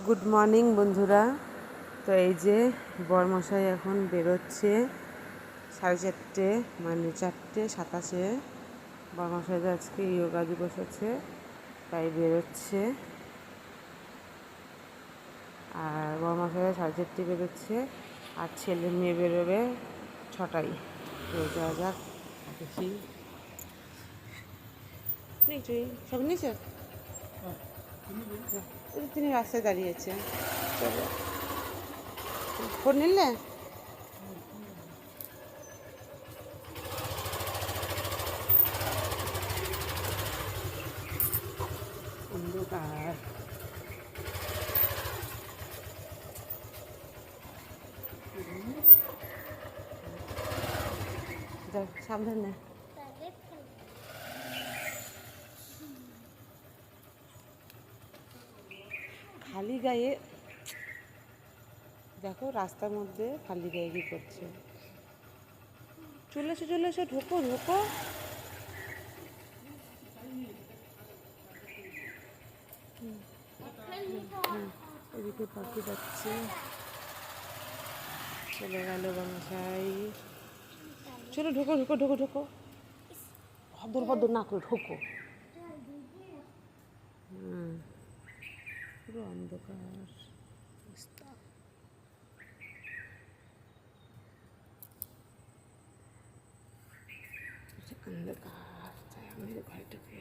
Good morning বন্ধুরা। তো এই যে বরমশাই এখন বেরোচ্ছে 4:30, মানে 4:27। বরমশাইদের আজকে যোগা দিবস আছে, তাই বেরোচ্ছে। আর বরমশাই 4:30 বেরোচ্ছে, আর ছেলে মেয়ে বেরোবে 6টায়। তো যা যাক, দেখি নিশ্চয়ই সব নিচে তিনি রাস্তায় দাঁড়িয়েছে। চলো, ফোন নিলে অন্ধকার। যাও সাবধানে। খালি গায়ে দেখো, রাস্তার মধ্যে খালি গায়ে কী করছে। চলে এসো, ঢোকো ঢোকো। এদিকে পাখি যাচ্ছে, চলে গেল বাসায়। চলো ঢোকো ঢোকো ঢোকো ঢোকো, হদর বদর না করে ঢোকো। পুরো অন্ধকার রাস্তা, অন্ধকার। তাই আমি ঘরে ঢুকে